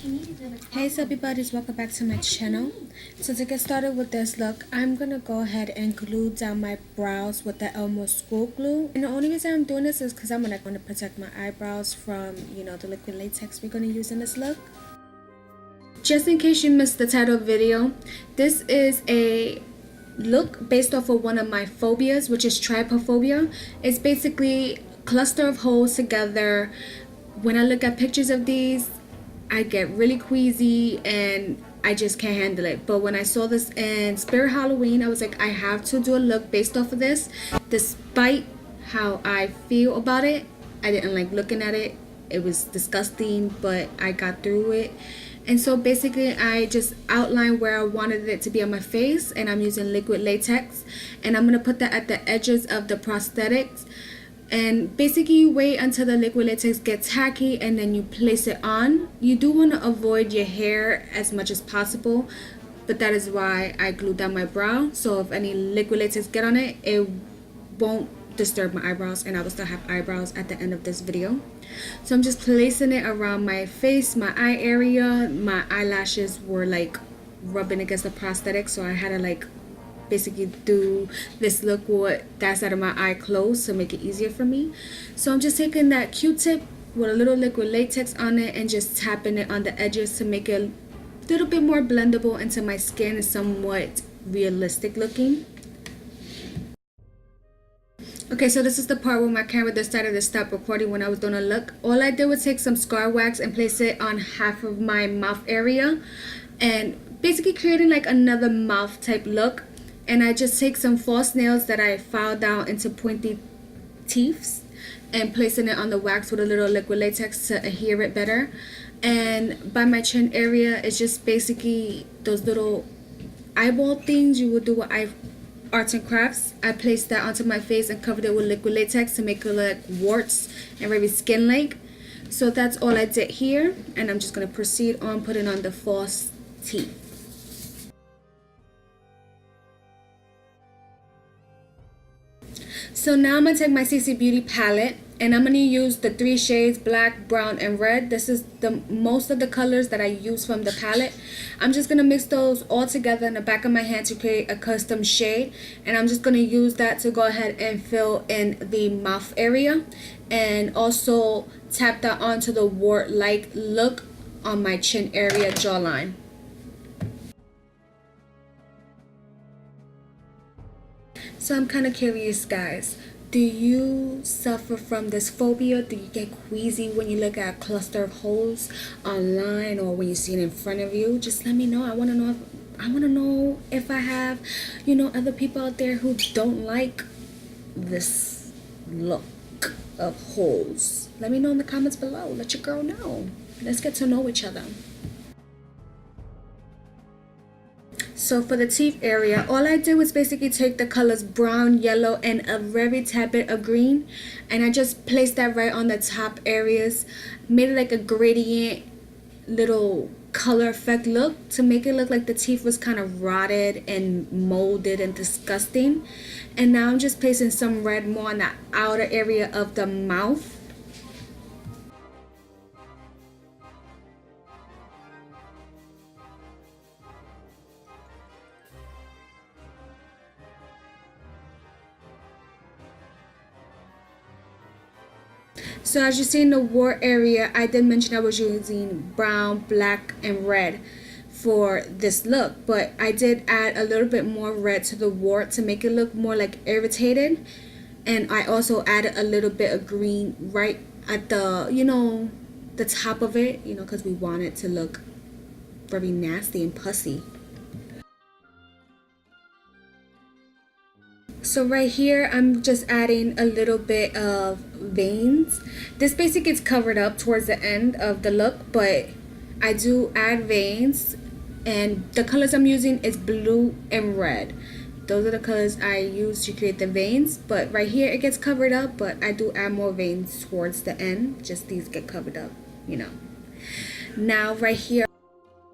Hey everybody, welcome back to my channel. So to get started with this look, I'm gonna go ahead and glue down my brows with the Elmo school glue. And the only reason I'm doing this is because I'm going to protect my eyebrows from, the liquid latex we're going to use in this look. Just in case you missed the title of the video, this is a look based off of one of my phobias, which is trypophobia. It's basically a cluster of holes together. When I look at pictures of these, I get really queasy and I just can't handle it. But when I saw this in Spirit Halloween, I was like, I have to do a look based off of this. Despite how I feel about it, I didn't like looking at it. It was disgusting, but I got through it. And so basically I just outlined where I wanted it to be on my face, and I'm using liquid latex, and I'm going to put that at the edges of the prosthetics. And basically you wait until the liquid latex gets tacky and then you place it on. You do want to avoid your hair as much as possible, but that is why I glued down my brow. So if any liquid latex get on it, it won't disturb my eyebrows, and I will still have eyebrows at the end of this video. So I'm just placing it around my face, my eye area. My eyelashes were like rubbing against the prosthetic, so I had to like basically do this look with that side of my eye closed to make it easier for me. So I'm just taking that Q-tip with a little liquid latex on it and just tapping it on the edges to make it a little bit more blendable into my skin and somewhat realistic looking. Okay, so this is the part where my camera decided to stop recording when I was doing a look. All I did was take some scar wax and place it on half of my mouth area and basically creating like another mouth type look. And I just take some false nails that I filed down into pointy teeths and placing it on the wax with a little liquid latex to adhere it better. And by my chin area, it's just basically those little eyeball things you would do with arts and crafts. I placed that onto my face and covered it with liquid latex to make it look like warts and very skin-like. So that's all I did here, and I'm just going to proceed on putting on the false teeth. So now I'm going to take my CCBeauty palette, and I'm going to use the 3 shades black, brown, and red. This is the most of the colors that I use from the palette. I'm just going to mix those all together in the back of my hand to create a custom shade, and I'm just going to use that to go ahead and fill in the mouth area and also tap that onto the wart-like look on my chin area jawline. So I'm kind of curious, guys. Do you suffer from this phobia? Do you get queasy when you look at a cluster of holes online or when you see it in front of you? Just let me know. I want to know if I have, other people out there who don't like this look of holes. Let me know in the comments below. Let your girl know. Let's get to know each other. So for the teeth area, all I did was basically take the colors brown, yellow, and a very tad bit of green, and I just placed that right on the top areas, made it like a gradient little color effect look to make it look like the teeth was kind of rotted and molded and disgusting. And now I'm just placing some red more on the outer area of the mouth. So as you see in the wart area, I did mention I was using brown, black, and red for this look, but I did add a little bit more red to the wart to make it look more like irritated. And I also added a little bit of green right at the, the top of it, because we want it to look very nasty and pussy. So right here, I'm just adding a little bit of veins. This basically gets covered up towards the end of the look, but I do add veins, and the colors I'm using is blue and red. Those are the colors I use to create the veins, but right here it gets covered up, but I do add more veins towards the end. Just these get covered up, Now right here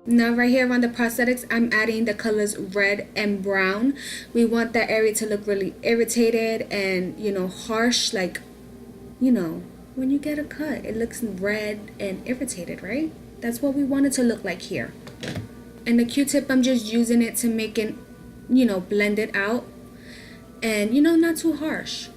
around the prosthetics, I'm adding the colors red and brown. We want that area to look really irritated and, harsh, like, when you get a cut, it looks red and irritated, right? That's what we want it to look like here. And the Q-tip, I'm just using it to make it, you know, blend it out. And, you know, not too harsh.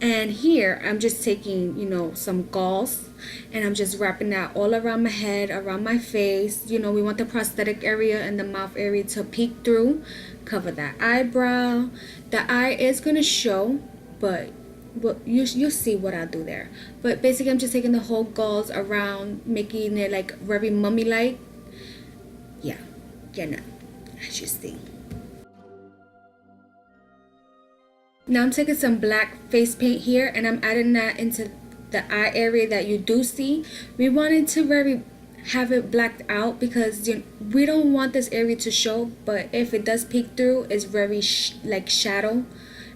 And here, I'm just taking, you know, some gauze. And I'm just wrapping that all around my head, around my face. You know, we want the prosthetic area and the mouth area to peek through. Cover that eyebrow. The eye is going to show, but you'll see what I'll do there. But basically, I'm just taking the whole gauze around, making it like very mummy-like. Yeah, no, as you see. Now I'm taking some black face paint here, and I'm adding that into the eye area that you do see. We wanted to have it blacked out because we don't want this area to show, but if it does peek through, it's very like shadow.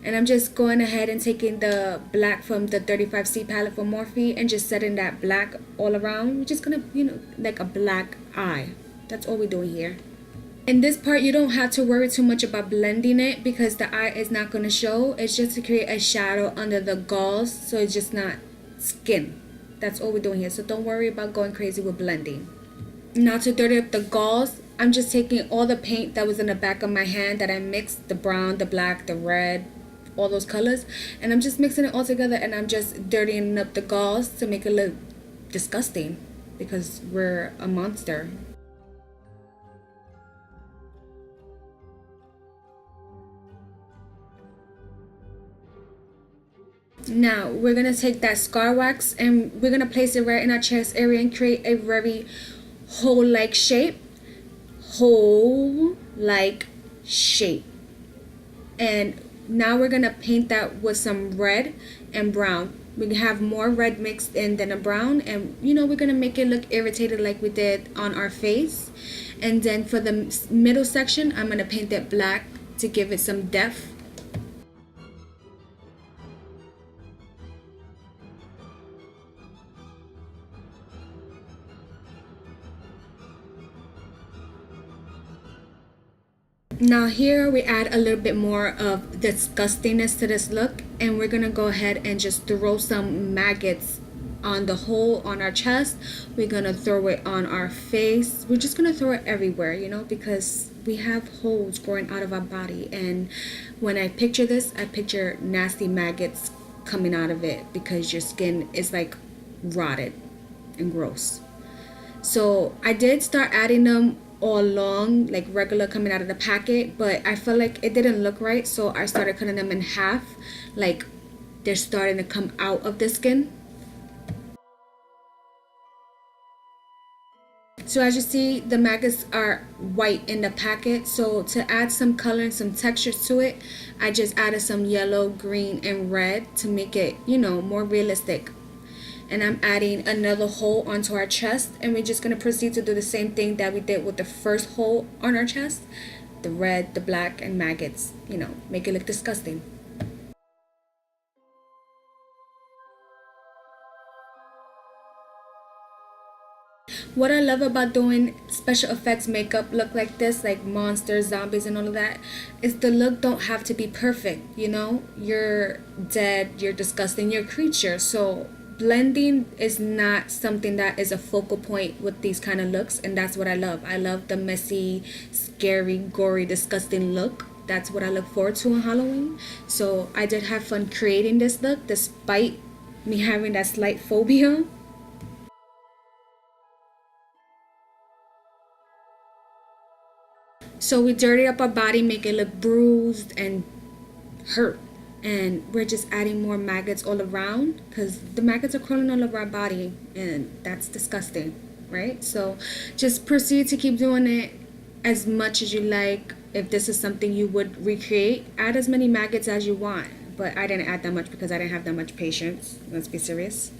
And I'm just going ahead and taking the black from the 35C palette for Morphe and just setting that black all around. We're just gonna, you know, like a black eye. That's all we're doing here. In this part, you don't have to worry too much about blending it because the eye is not going to show. It's just to create a shadow under the gauze, so it's just not skin. That's all we're doing here, so don't worry about going crazy with blending. Now to dirty up the gauze, I'm just taking all the paint that was in the back of my hand that I mixed, the brown, the black, the red, all those colors, and I'm just mixing it all together, and I'm just dirtying up the gauze to make it look disgusting because we're a monster. Now we're gonna take that scar wax and we're gonna place it right in our chest area and create a very hole-like shape. And now we're gonna paint that with some red and brown. We have more red mixed in than a brown, and you know, we're gonna make it look irritated like we did on our face. And then for the middle section, I'm gonna paint it black to give it some depth. Now here we add a little bit more of disgustingness to this look, and we're gonna go ahead and just throw some maggots on the hole on our chest. We're gonna throw it on our face. We're just gonna throw it everywhere, you know, because we have holes growing out of our body, and when I picture this, I picture nasty maggots coming out of it because your skin is like rotted and gross. So I did start adding them all along, like regular coming out of the packet, but I felt like it didn't look right, so I started cutting them in half, like they're starting to come out of the skin. So as you see, the maggots are white in the packet, so to add some color and some texture to it, I just added some yellow, green, and red to make it, you know, more realistic. And I'm adding another hole onto our chest, and we're just going to proceed to do the same thing that we did with the first hole on our chest. The red, the black, and maggots, you know, make it look disgusting. What I love about doing special effects makeup look like this, like monsters, zombies, and all of that, is the look don't have to be perfect, you know? You're dead, you're disgusting, you're a creature, so blending is not something that is a focal point with these kind of looks, and that's what I love. I love the messy, scary, gory, disgusting look. That's what I look forward to on Halloween. So I did have fun creating this look despite me having that slight phobia. So we dirty up our body, make it look bruised and hurt. And we're just adding more maggots all around because the maggots are crawling all over our body, and that's disgusting, right? So just proceed to keep doing it as much as you like. If this is something you would recreate, add as many maggots as you want. But I didn't add that much because I didn't have that much patience. Let's be serious.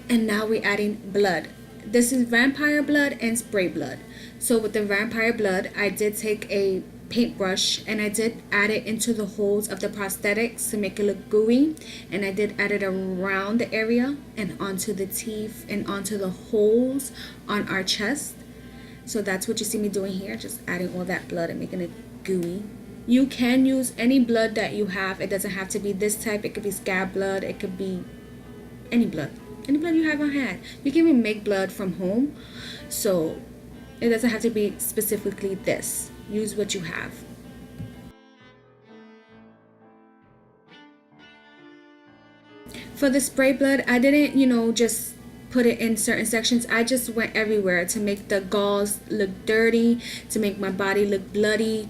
And now we're adding blood. This is vampire blood and spray blood. So with the vampire blood, I did take a paintbrush and I did add it into the holes of the prosthetics to make it look gooey, and I did add it around the area and onto the teeth and onto the holes on our chest. So that's what you see me doing here, just adding all that blood and making it gooey. You can use any blood that you have. It doesn't have to be this type. It could be scab blood, it could be any blood. any blood you have on hand. You can even make blood from home, so it doesn't have to be specifically this. Use what you have. For the spray blood, I didn't, just put it in certain sections. I just went everywhere to make the gauze look dirty, to make my body look bloody.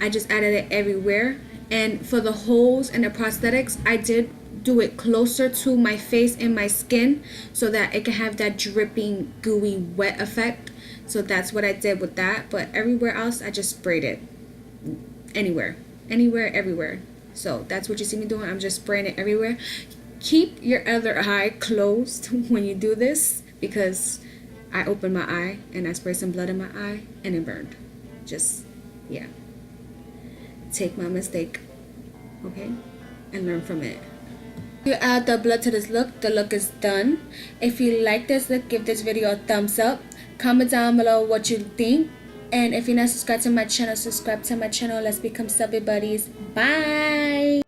I just added it everywhere. And for the holes and the prosthetics, I did do it closer to my face and my skin so that it can have that dripping, gooey, wet effect. So that's what I did with that. But everywhere else, I just sprayed it. Anywhere, everywhere. So that's what you see me doing. I'm just spraying it everywhere. Keep your other eye closed when you do this, because I opened my eye and I sprayed some blood in my eye and it burned. Just, yeah. Take my mistake, okay? And learn from it. You add the blood to this look. The look is done. If you like this look, give this video a thumbs up. Comment down below what you think. And if you're not subscribed to my channel, subscribe to my channel. Let's become subby buddies. Bye!